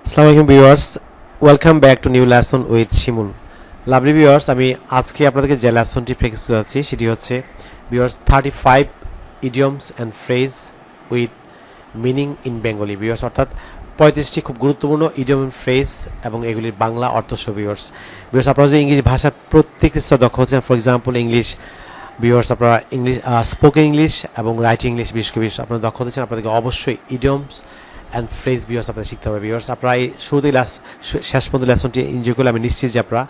আসসালামু আলাইকুম viewers, welcome back to new lesson with Shimul. Lovely viewers, আমি আজকে আপনাদেরকে যে লেসনটি প্র্যাকটিস করাচ্ছি সেটি হচ্ছে viewers 35 idioms and phrase with meaning in Bengali. Viewers অর্থাৎ 35টি খুব গুরুত্বপূর্ণ ইডিয়ম অ্যান্ড ফ্রেজ এবং এগুলির বাংলা অর্থ সহ। ভিউয়ার্স আপনারা যদি ইংরেজি ভাষার প্রত্যেকটি দক্ষ হচ্ছেন, ফর এক্সাম্পল ইংলিশ ভিউয়ার্স, আপনারা ইংলিশ স্পোকেন ইংলিশ এবং রাইটিং ইংলিশ বিশেষ করে আপনারা দক্ষ হচ্ছেন, আপনাদেরকে অবশ্যই ইডিয়মস অ্যান্ড ফ্রেজ ভিউয়ার্স আপনাদের শিখতে হবে। ভিউয়ার্স আপনারা এই শুরুতেই শেষ পর্যন্ত লেসনটি এনজয় করলে আমি নিশ্চিত যে আপনারা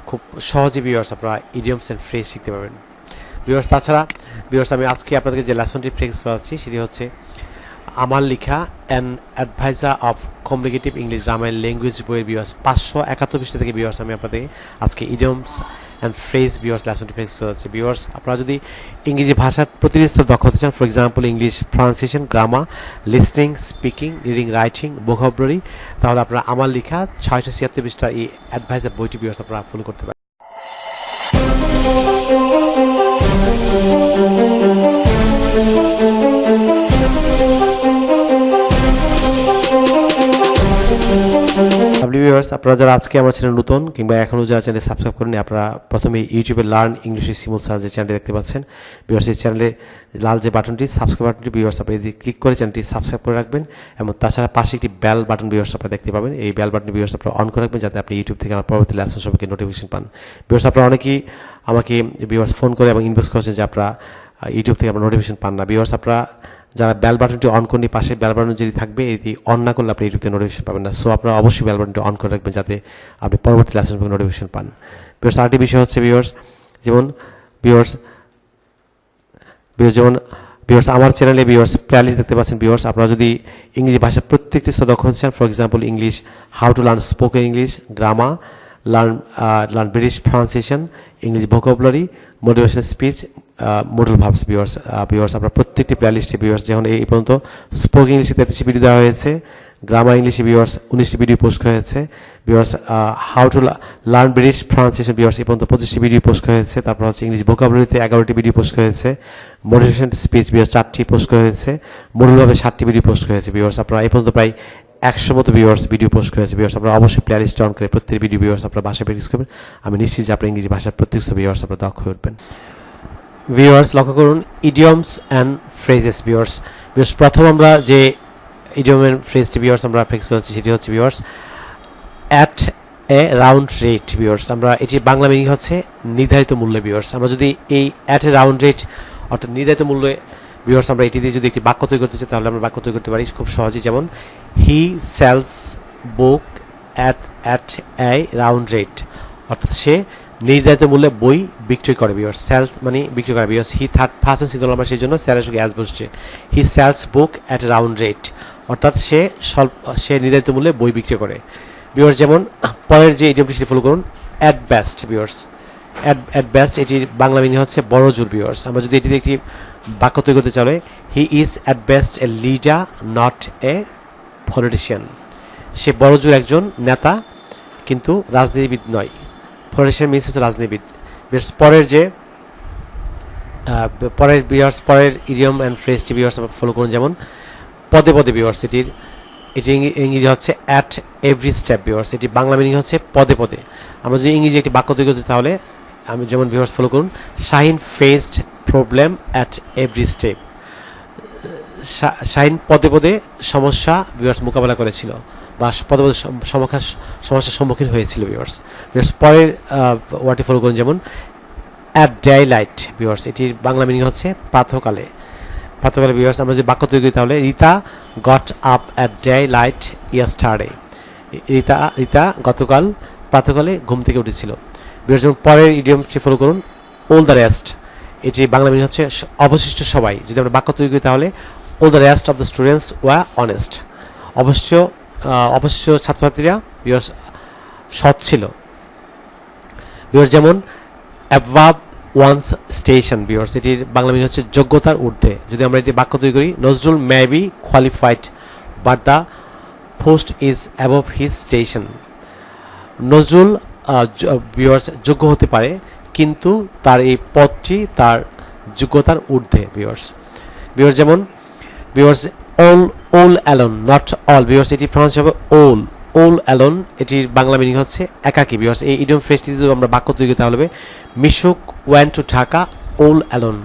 খুব সহজে ভিউয়ার্স আপনারা ইডিয়মস অ্যান্ড ফ্রেজ শিখতে পারবেন। ভিউয়ার্স তাছাড়া ভিউয়ার্স আমি আজকে আপনাদেরকে যে লেসনটি প্র্যাকটিস করাচ্ছি সেটি হচ্ছে আমার লেখা an adviser of communicative English grammar language বইয়ের ভিউয়ার্স 571 পৃষ্ঠা থেকে ভিউয়ার্স আমি আপনাদের আজকে ইডিয়মস অ্যান্ড ফ্রেজ ভিউয়ার্স লেসনটি প্র্যাকটিস করা যাচ্ছে। ভিউয়ার্স আপনারা যদি ইংরেজি ভাষার প্রতিটি স্তর দক্ষ হতে চান, for example English pronunciation, grammar, listening, speaking, reading, writing, vocabulary, তাহলে আপনারা আমার লেখা 676 পৃষ্ঠা এই অ্যাডভাইজার বইটি ভিউয়ার্স আপনারা ফলো করতে পারেন। ভিউয়ার্স আপনারা যারা আজকে আমার চ্যানেল নতুন কিংবা এখনও যারা চ্যানেল সাবস্ক্রাইব করেনি, আপনারা প্রথমে ইউটিউবে লার্ন ইংলিশ শিমুল স্যার যে চ্যানেলটি দেখতে পাচ্ছেন, ভিউয়ার্স এই চ্যানেলে লাল যে বাটনটি সাবস্ক্রাইব বাটনটি ভিউয়ার্স আপনি যদি ক্লিক করে চ্যানেলটি সাবস্ক্রাইব করে রাখবেন এবং তাছাড়া পাশে একটি বেল বাটন ভিউয়ার্স আপনারা দেখতে পাবেন, এই বেল বাটন ভিউয়ার্স আপনারা অন করে রাখবেন যাতে আপনি ইউটিউব থেকে আমার পরবর্তী লেসন সম্পর্কে নোটিফিকেশন পান। ভিউয়ার্স আপনারা অনেকেই আমাকে ভিউয়ার্স ফোন করে এবং ইনবক্স করেছেন যে আপনারা ইউটিউব থেকে আপনার নোটিফিকেশন পান না। ভিউয়ার্স আপনারা যারা বেল বাটনটি অন করেনি, পাশে বেল বাটন যদি থাকবে এটি অন না করলে আপনি ইউটিউব থেকে নোটিফিকেশন পাবেন না। সো আপনারা অবশ্যই বেল বাটনটি অন করে রাখবেন যাতে আপনি পরবর্তী লেসন সম্পর্কে নোটিফিকেশন পান। ভিউয়ার্স আরেকটি বিষয় হচ্ছে ভিউয়ার্স ভিউয়ার্স আমার চ্যানেলে ভিউয়ার্স প্লেলিস্ট দেখতে পাচ্ছেন। ভিউয়ার্স আপনারা যদি ইংরেজি ভাষার প্রত্যেকটি দক্ষ হতে চান, for example English how to learn spoken English, grammar, learn British pronunciation, English vocabulary, motivational speech, model verbs. Viewers আপনার প্রত্যেকটি প্লেলিস্টে ভিউয়ার্স যেমন এই পর্যন্ত স্পোকেন ইংলিশে 33টি ভিডিও দেওয়া হয়েছে, গ্রামার ইংলিশে ভিউয়ার্স 19টি ভিডিও পোস্ট করা হয়েছে, viewers how to learn British pronunciation viewers এই পর্যন্ত 25টি ভিডিও পোস্ট করা হয়েছে, তারপর হচ্ছে ইংলিশ ভোকাবুলারিতে 11টি ভিডিও পোস্ট করা হয়েছে, মোটিভেশনাল স্পিচ ভিউয়ার্স 4টি পোস্ট করা হয়েছে, মডেল ভাবে 7টি ভিডিও পোস্ট করা হয়েছে। ভিউয়ার্স আপনারা এই পর্যন্ত প্রায় 100 মতো ভিউয়ার্স ভিডিও পোস্ট করেছে। ভিউয়ার্স আপনারা অবশ্যই প্লেলিস্ট অন করে প্রত্যেক ভিডিও ভিউয়ার্স আপনারা ভাষা প্র্যাকটিস করবেন। আমি নিশ্চিত যে আপনার ইংরেজি ভাষার প্রত্যেক ভিউয়ার্স আপনারা দক্ষ হয়ে উঠবেন। ভিউয়ার্স লক্ষ্য করুন ইডিয়মস অ্যান্ড ফ্রেজেস। ভিউয়ার্স প্রথম আমরা যে ইডিয়ম অ্যান্ড ফ্রেজটি ভিউয়ার্স আমরা প্র্যাকটিস করছি সেটি হচ্ছে viewers at a round rate. Viewers আমরা এটি বাংলা মিনিং হচ্ছে নির্ধারিত মূল্যে। ভিউয়ার্স আমরা যদি এই অ্যাট এ রাউন্ড রেট অর্থাৎ নির্ধারিত মূল্যে ভিউয়ার্স আমরা এটি দিয়ে যদি একটি বাক্য তৈরি করতে চাই তাহলে আমরা বাক্য তৈরি করতে পারি খুব সহজেই। যেমন he sells book at a round rate, অর্থাৎ সে নির্ধারিত মূল্যে বই বিক্রয় করে। ভিউয়ার্স সেলস মানে বিক্রয় করে। Viewers he third person singular number, সেই জন্য সেলের সঙ্গে অ্যাজ বসছে। He sells book at round rate, অর্থাৎ সে নির্ধারিত মূল্যে বই বিক্রয় করে। ভিউয়ার্স যেমন পরের যে ইডিয়মটি সেটি ফলো করুন at best. Viewers at best এটির বাংলা মিনিং হচ্ছে বড় জোর। ভিউয়ার্স আমরা যদি এটি একটি বাক্য তৈরি করতে চাই, he is at best a leader not a politician, সে বড় জোর একজন নেতা কিন্তু রাজনীতিবিদ নয়। পলিটিশিয়ান মিনস হচ্ছে রাজনীতিবিদ। পরের ইডিয়ম অ্যান্ড ফ্রেজটি ভিউয়ার্স আমরা ফলো করুন যেমন পদে পদে। ভিউয়ার্স এটি ইংরেজি হচ্ছে অ্যাট এভরি স্টেপ। ভিউয়ার্স এটি বাংলা মিনিং হচ্ছে পদে পদে। আমরা যদি ইংরেজি একটি বাক্য তৈরি করতে তাহলে আমি যেমন ভিউয়ার্স ফলো করুন Shaheen faced problem at every step. Shaheen পদে পদে সমস্যা ভিউয়ার্স মোকাবেলা করেছিল বা পদে পদে সমস্যার সম্মুখীন হয়েছিল। ভিউয়ার্স পরের ওয়ার্ডটি ফলো করুন যেমন অ্যাট ডে লাইট। ভিউয়ার্স এটির বাংলা মিনিং হচ্ছে প্রাতঃকালে। ভিউয়ার্স আমরা যদি বাক্য তৈরি করি তাহলে Rita got up at day light yesterday, Rita গতকাল প্রাতঃকালে ঘুম থেকে উঠেছিল। ভিউয়ার্স যেমন পরের ইডিয়মটি ফলো করুন অল দ্য রেস্ট, এটি বাংলা মিনিং হচ্ছে অবশিষ্ট সবাই। যদি আমরা বাক্য তৈরি করি তাহলে all the rest of the students were honest, অবশ্য ছাত্রছাত্রীরা ভিউয়ার্স সৎ ছিল। ভিউয়ার্স যেমন অ্যাবাভ ওয়ান্স স্টেশন। ভিউয়ার্স এটির বাংলা মিনিং হচ্ছে যোগ্যতার ঊর্ধ্বে। যদি আমরা এটি বাক্য তৈরি করি Nazrul may be qualified but the post is above his station, Nazrul viewers যোগ্য হতে পারে কিন্তু তার এই পদটি তার যোগ্যতার ঊর্ধ্বে। ভিউয়ার্স যেমন viewers all alone not all, viewers এটি প্রনাউন্স হবে all all alone, এটির বাংলা মিনিং হচ্ছে একাকী ভিউয়ার্স। এই ইডিয়ম ফ্রেজটি যদি আমরা বাক্য তৈরি করতে হবে, মিশুক went to Dhaka all alone,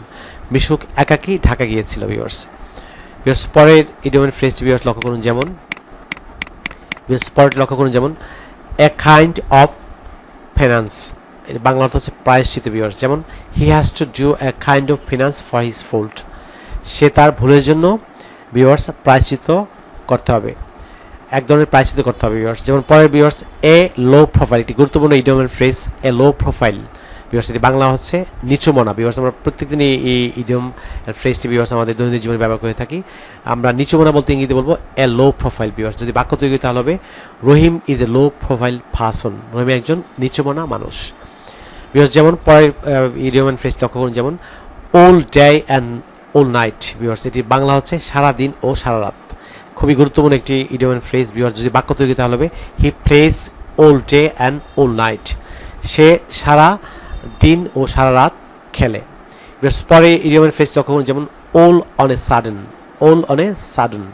মিশুক একাকী ঢাকা গিয়েছিল ভিউয়ার্স। ভিউয়ার্স পরের ইডিয়মের ফ্রেজটি ভিউয়ার্স লক্ষ্য করুন, যেমন ভিউয়ার্স পরেরটি লক্ষ্য করুন, যেমন a kind of penance, এর বাংলা অর্থ হচ্ছে প্রায়শ্চিত্ত ভিউয়ার্স। যেমন he has to do a kind of penance for his fault, সে তার ভুলের জন্য ভিউয়ার্স প্রায়শ্চিত্ত করতে হবে, এক ধরনের প্রায়শ্চিত্ত করতে হবে ভিউয়ার্স। যেমন পরের ভিউয়ার্স এ লো প্রোফাইল, একটি গুরুত্বপূর্ণ ইডিয়মের ফ্রেজ এ লো প্রোফাইল ভিউয়ার্স, এটি বাংলা হচ্ছে নিচুমনা ভিউয়ার্স। আমরা প্রত্যেকদিন এই ইডিয়ম ফ্রেজটি ভিউয়ার্স আমাদের দৈনন্দিন জীবনে ব্যবহার করে থাকি। আমরা নিচুমনা বলতে ইংরেজিতে বলবো এ লো প্রোফাইল ভিউয়ার্স। যদি বাক্য তৈরি করতে হবে, Rahim is a low profile person, Rahim একজন নিচুমনা মানুষ ভিউয়ার্স। যেমন পরের ইডিয়ম এন্ড ফ্রেজ লক্ষ্য করুন, যেমন all day and all night viewers, এটি বাংলা হচ্ছে সারা দিন ও সারা রাত। খুবই গুরুত্বপূর্ণ একটি ইডিয়ম এন্ড ফ্রেজ ভিউয়ার্স। যদি বাক্য তৈরি করতে হবে, he plays all day and all night, সে সারা দিন ও সারা রাত খেলে ভিউয়ার্স। পরে ইডিয়ম এন্ড ফ্রেজ লক্ষ্য করুন, যেমন all on a sudden, all on a sudden,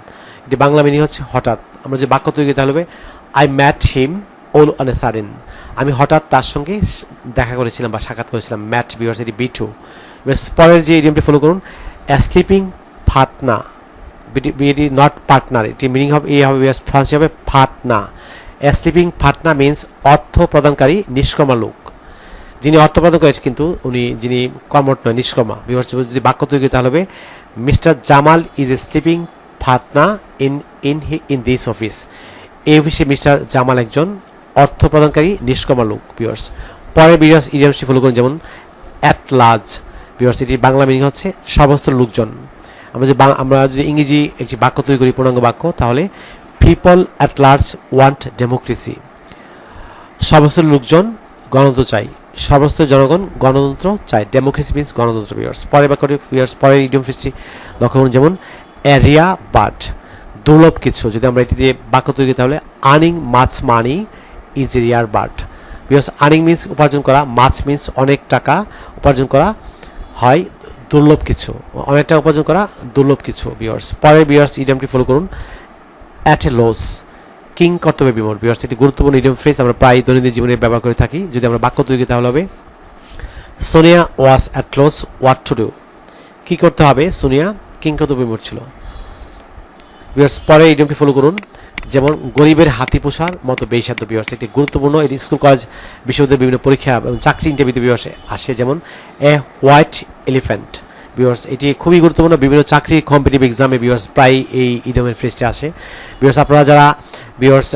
এটি বাংলা মিনিং হচ্ছে হঠাৎ। আমরা যে বাক্য তৈরি করতে হবে, I mat him all on a sudden, আমি হঠাৎ তার সঙ্গে দেখা করেছিলাম বা সাক্ষাৎ করেছিলাম, ম্যাট ভিউয়ার্স, এটি বি টু। পরের যে ইডিয়মটি ফলো করুন, এ স্লিপিং ফাটনা, এটি নট পার্টনার, এটি মিনিং হবে এই হবে ফ্রান্সি হবে ফাটনা। এ স্লিপিং ফাটনা মিনস অর্থ প্রদানকারী নিষ্কর্মা লোক, যিনি অর্থ প্রদান করেছে কিন্তু যিনি কর্মঠ নয়, নিষ্কর্মা ভিউয়ার্স। যদি বাক্য তৈরি করতে হবে, mister Jamal is a sleeping partner in this office, এই অফিসে মিস্টার জামাল একজন অর্থ প্রদানকারী নিষ্কর্মা লোক ভিউয়ার্স। পরের ভিউয়ার্স ইডিয়মটি ফলো করুন, যেমন অ্যাট লার্জ ভিউয়ার্স, এটি বাংলা মিনিং হচ্ছে সমস্ত লোকজন। আমরা যদি ইংরেজি একটি বাক্য তৈরি করি পূর্ণাঙ্গ বাক্য, তাহলে people at large want democracy, সমস্ত লোকজন গণতন্ত্র চাই, সমস্ত জনগণ গণতন্ত্র চায়, ডেমোক্রেসি মিনস গণতন্ত্র ভিউয়ার্স। পরের বাক্যটি ভিউয়ার্স পরের ইডিয়ম ফ্রেজটি লক্ষ্য করুন, যেমন এরিয়া বাট, দুর্লভ কিছু। যদি আমরা এটি দিয়ে বাক্য তৈরি তাহলে earning much money is a rare bird viewers. Earning means উপার্জন করা, মাছ মিনস অনেক টাকা উপার্জন করা হয়, দুর্লভ কিছু অনেক টাকা উপার্জন করা দুর্লভ কিছু ভিউয়ার্স। পরের ভিউয়ার্স ইডিয়মটি ফলো করুন, অ্যাট এ লস, কিং কর্তব্য বিমূঢ় ভিউয়ার্স, এটি গুরুত্বপূর্ণ ইডিয়ম ফ্রেজ, আমরা প্রায় দৈনন্দিন জীবনে ব্যবহার করে থাকি। যদি আমরা বাক্য তৈরি তাহলে হবে, Sonia was at loss what to do, কি করতে হবে, সোনিয়া কিং কর্তব্য বিমূঢ় ছিল ভিউয়ার্স। পরে ইডিয়মটি ফলো করুন, যেমন গরিবের হাতি পোষার মতো বেসাধ্য ভিউয়ার্স, এটি গুরুত্বপূর্ণ, এটি স্কুল কলেজ বিশ্ববিদ্যালয়ের বিভিন্ন পরীক্ষা এবং চাকরি ইন্টারভিউতে ভিউয়ার্স আসে। যেমন এ হোয়াইট এলিফ্যান্ট ভিউয়ার্স, এটি খুবই গুরুত্বপূর্ণ, বিভিন্ন চাকরি কম্পিটিটিভ এক্সামে ভিউয়ার্স প্রায় এই ইডিয়মের ফ্রেজটি আসে ভিউয়ার্স। আপনারা যারা ভিউয়ার্স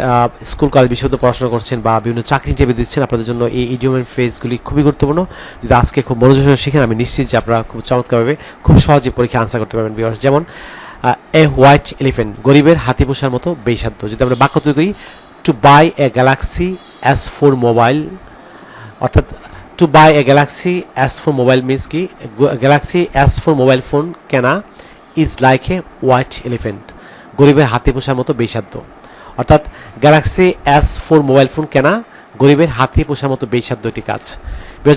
স্কুল কলেজ বিশ্ববিদ্যালয়ে পড়াশোনা করছেন বা বিভিন্ন চাকরি ইন্টারভিউ দিচ্ছেন, আপনাদের জন্য এই ইডিয়মের ফ্রেজগুলি খুবই গুরুত্বপূর্ণ। যদি আজকে খুব মনোযোগ সহকারে শিখেন, আমি নিশ্চিত যে আপনারা খুব চমৎকারভাবে খুব সহজে পরীক্ষা আনসার করতে পারবেন ভিউয়ার্স। যেমন এ হোয়াইট এলিফ্যান্ট, গরিবের হাতি পোষার মতো বেসাধ্য। যদি আমরা বাক্য তৈরি করি, to buy a Galaxy S4 mobile, অর্থাৎ to buy a Galaxy S4 mobile means কি, গ্যালাক্সি S4 মোবাইল ফোন কেনা is like a white elephant, গরিবের হাতি পোষার মতো বেসাধ্য। অর্থাৎ গ্যালাক্সি S4 মোবাইল ফোন কেনা গরিবের হাতি পোষার মতো বেসাধ্য একটি কাজ।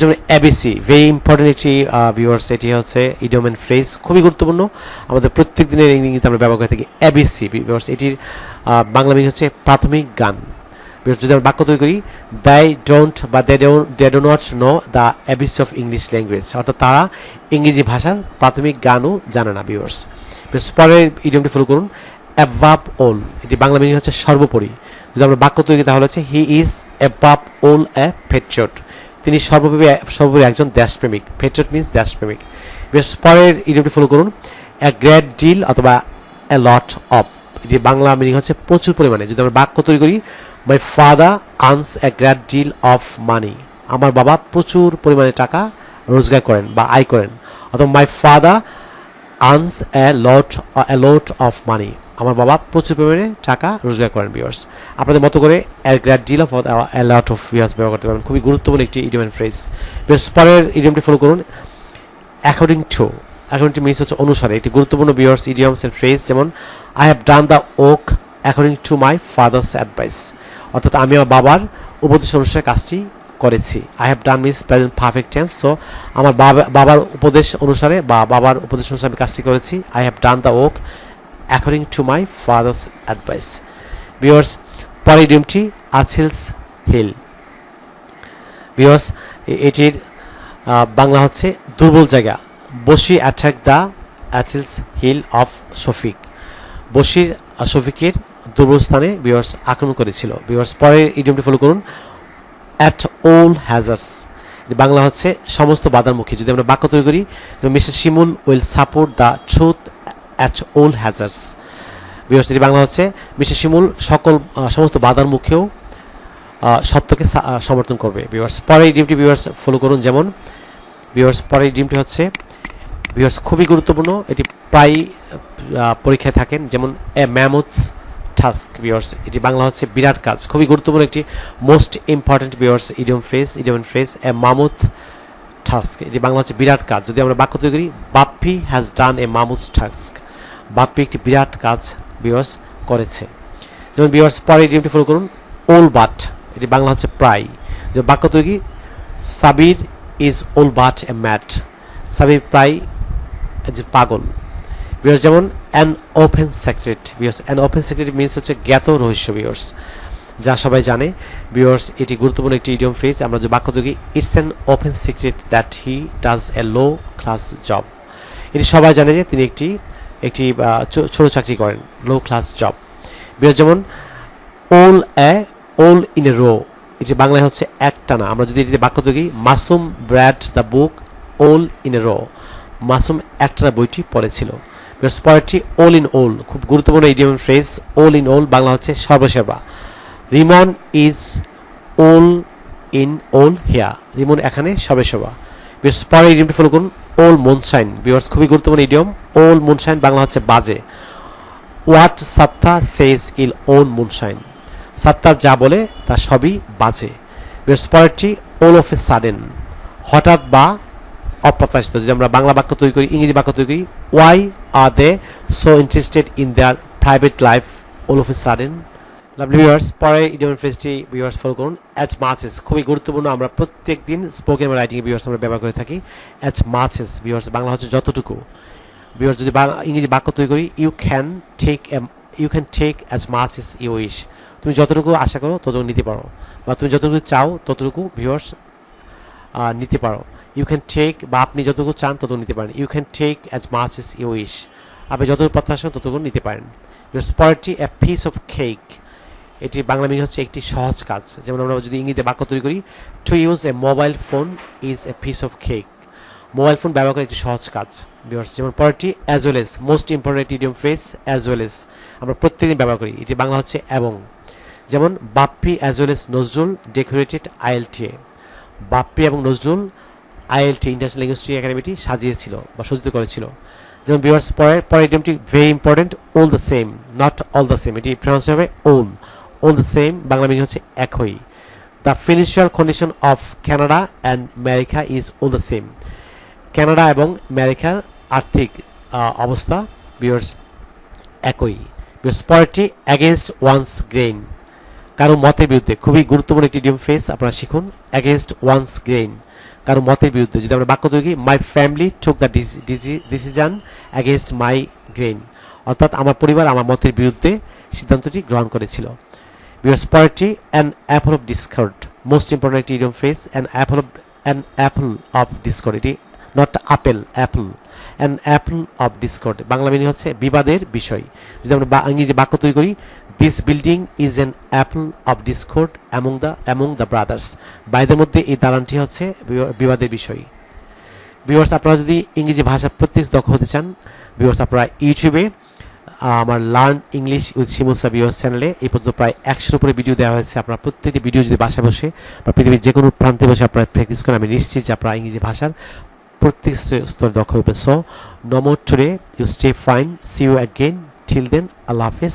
যেমন এবিসি, ভেরি ইম্পর্টেন্ট একটি ভিউয়ার্স, এটি হচ্ছে ইডিয়ম এন্ড ফ্রেজ, খুবই গুরুত্বপূর্ণ, আমাদের প্রত্যেক দিনের ইংরেজিতে আমরা ব্যবহার করে থাকি। এবিসি ভিউয়ার্স, এটির বাংলা মিনিং হচ্ছে প্রাথমিক জ্ঞান। যদি আমরা বাক্য তৈরি করি, দে ডোন্ট বা they do not know the ABC of English language, অর্থাৎ তারা ইংরেজি ভাষার প্রাথমিক জ্ঞানও জানে না ভিউয়ার্স। পরের ইডিয়মটি ফলো করুন, অ্যাবাভ অল, এটি বাংলা মিনিং হচ্ছে সর্বোপরি। যদি আমরা বাক্য তৈরি তাহলে হচ্ছে he is above all A patriot, তিনি সর্বোপরি একজন দেশপ্রেমিক, পেট্রিয়ট মিনস দেশপ্রেমিক। পরের ইডিয়মটি ফলো করুন, এ গ্রেট ডিল অথবা এ লট অফ, এটি বাংলা মিনিং হচ্ছে প্রচুর পরিমাণে। যদি আমরা বাক্য তৈরি করি, my father earns a great deal of money, আমার বাবা প্রচুর পরিমাণে টাকা রোজগার করেন বা আয় করেন, অথবা মাই father earns A lot of money, আমার বাবা প্রচুর পরিমাণে টাকা রোজগার করেন ভিউয়ার্স। আপনাদের মতো করে a great deal of a lot of viewers ব্যবহার করতে পারবেন, খুবই গুরুত্বপূর্ণ একটি ইডিয়ম এন্ড ফ্রেজ। পরের ইডিয়মটি ফলো করুন, according to, according to means হচ্ছে অনুসারে, একটি গুরুত্বপূর্ণ ভিউয়ার্স ইডিয়মস এন্ড ফ্রেজ। যেমন I have done the work according to my father's advice, অর্থাৎ আমি আমার বাবার উপদেশ অনুসারে কাজটি করেছি। I have done means present perfect tense, so আমার বাবার উপদেশ অনুসারে বা বাবার উপদেশ অনুসারে আমি কাজটি করেছি। I have done the work according to my father's advice viewers. পরের ইডিয়মটি আচিলস হিল। ভিউয়ার্স এটির বাংলা হচ্ছে দুর্বল জায়গা। Bashir attack the Achilles heel of Shafiq. Bashir শফিকের দুর্বল স্থানে ভিউয়ার্স আক্রমণ করেছিল। ভিউয়ার্স পরের ইডিয়মটি ফলো করুন, অ্যাট অল হ্যাজার্স। বাংলা হচ্ছে সমস্ত বাধার মুখে। যদি আমরা বাক্য তৈরি করি, mister Shimul will support the truth at all hazards. Viewers এটি বাংলা হচ্ছে মিস্টার শিমুল সমস্ত বাধার মুখেও সত্যকে সমর্থন করবে। ভিউয়ার্স পরের ইডিয়মটি ভিউয়ার্স ফলো করুন, যেমন ভিউয়ার্স পরের ইডিয়মটি হচ্ছে ভিউয়ার্স খুবই গুরুত্বপূর্ণ, এটি প্রায় পরীক্ষায় থাকেন, যেমন এ ম্যামথ টাস্ক। ভিউয়ার্স এটি বাংলা হচ্ছে বিরাট কাজ, খুবই গুরুত্বপূর্ণ একটি most important viewers idiom phrase a mammoth task. এটি বাংলা হচ্ছে বিরাট কাজ। যদি আমরা বাক্য তৈরি করি, Bappi has done a mammoth task. Bappi একটি বিরাট কাজ ভিউয়ার্স করেছে। যেমন ভিউয়ার্স পরের ইডিয়মটি ফলো করুন, ওল বাট। এটি বাংলা হচ্ছে প্রায়। যে বাক্য তৈরি, সাবির ইজ ওল বাট এ ম্যাট। সাবির প্রায় একজন পাগল। ভিউয়ার্স যেমন an open secret. Viewers an open secret means হচ্ছে জ্ঞাত রহস্য ভিউয়ার্স, যা সবাই জানে। ভিউয়ার্স এটি গুরুত্বপূর্ণ একটি ইডিয়ম ফ্রেজ। আমরা যে বাক্য তৈরি, it's an open secret that he does a low class job. এটি সবাই জানে যে তিনি একটি ছোট চাকরি করেন, লো ক্লাস জব। ভিউয়ার্স যেমন all in a row। এটি বাংলায় হচ্ছে একটানা। আমরা যদি এটিতে বাক্য তৈরি, Masum read the book all in a row। Masum একটানা বইটি পড়েছিল। পরেরটি all in all, খুব গুরুত্বপূর্ণ idiom phrase. all in all বাংলা হচ্ছে সর্বসেবা। Rimon is all in all here। Rimon এখানে সর্বসেবা। পরের ইডিয়মটি ফলো করুন, all moonshine। ভিউয়ার্স খুবই গুরুত্বপূর্ণ ইডিয়ম। all moonshine বাংলা হচ্ছে বাজে। What Sattar says is all moonshine। Sattar যা বলে তা সবই বাজে। পরেরটি all of a sudden, হঠাৎ বা অপ্রত্যাশিত। যদি আমরা বাংলা বাক্য তৈরি করি, ইংরেজি বাক্য তৈরি করি, why are they so interested in their private life all of a sudden। Lovely viewers পরের ইডিয়ম ফ্রেজটি ভিউয়ার্স ফলো করুন, অ্যাজ মাচ এস। খুবই গুরুত্বপূর্ণ, আমরা প্রত্যেক দিন স্পোকেন রাইটিং ভিউয়ার্স আমরা ব্যবহার করে থাকি। As much as viewers Bangla হচ্ছে যতটুকু। ভিউয়ার্স যদি ইংরেজি বাক্য তৈরি করি, you can take as much as you wish. তুমি যতটুকু আশা করো ততটুকু নিতে পারো, বা তুমি যতটুকু চাও ততটুকু ভিউয়ার্স নিতে পারো। ইউ ক্যান টেক, বা আপনি যতটুকু চান ততটুকু নিতে পারেন। You can take as much as you wish, আপনি যতটুকু প্রত্যাশা ততটুকু নিতে পারেন। পরেরটি এ পিস অফ কেক। এটি বাংলা মিনিং হচ্ছে একটি সহজ কাজ। যেমন আমরা যদি ইংরেজিতে বাক্য তৈরি করি, to use a mobile phone is a piece of cake. Mobile phone ব্যবহার করা একটি সহজ কাজ ভিউয়ার্স। যেমন পরেরটি as well as, most important idiom phrase as well as, আমরা প্রত্যেকদিন ব্যবহার করি। এটি বাংলা হচ্ছে এবং। যেমন Bappi as well as Nazrul decorated ILTA। Bappi এবং নজরুল ILTA ইন্টারন্যাশনাল ল্যাঙ্গুয়েজ একাডেমিটি সাজিয়েছিল বা সজ্জিত করেছিল। যেমন ভিউয়ার্স পরের ইডিয়মটি very important, all the same, not all the same. এটি প্রনাউন্স হবে all the same, Bangla meaning হচ্ছে একই। The financial condition of Canada and America is all the same। Canada এবং আমেরিকার আর্থিক অবস্থা ভিউয়ার্স একই। পরেরটি অ্যাগেনস্ট ওয়ান্স গ্রেইন, কারো মতের বিরুদ্ধে। খুবই গুরুত্বপূর্ণ একটি ইডিয়ম ফ্রেজ, আপনারা শিখুন। অ্যাগেনস্ট ওয়ান্স গ্রেইন, কারো মতের বিরুদ্ধে। যদি আমরা বাক্য তৈরি করি, my family took the decision against my grain, অর্থাৎ আমার পরিবার আমার মতের বিরুদ্ধে সিদ্ধান্তটি গ্রহণ করেছিল। পরেরটি an apple of discord, most important একটি idiom phrase. An apple of discord, এটি not apple, apple. An apple of discord বাংলা মিনিং হচ্ছে বিবাদের বিষয়। যদি আমরা ইংরেজি বাক্য তৈরি করি, this building is an apple of discord among the brothers. ভাইদের মধ্যে এই দালানটি হচ্ছে বিবাদের বিষয়। ভিউয়ার্স আপনারা যদি ইংরেজি ভাষা প্রত্যেক দক্ষ হতে চান, ভিউয়ার্স আপনারা ইউটিউবে আমার learn English with Shimul sir viewers চ্যানেলে এই পর্যন্ত প্রায় 100-র উপরে ভিডিও দেওয়া হয়েছে। আপনারা প্রত্যেকটি ভিডিও যদি বাসায় বসে বা পৃথিবীর যে কোনো প্রান্তে বসে আপনারা প্র্যাকটিস করেন, আমি নিশ্চিত যে আপনারা ইংরেজি ভাষার প্রত্যেক স্তরে দক্ষ হবেন। So no more today, you stay fine, see you again, till then, আল্লাহ হাফেজ।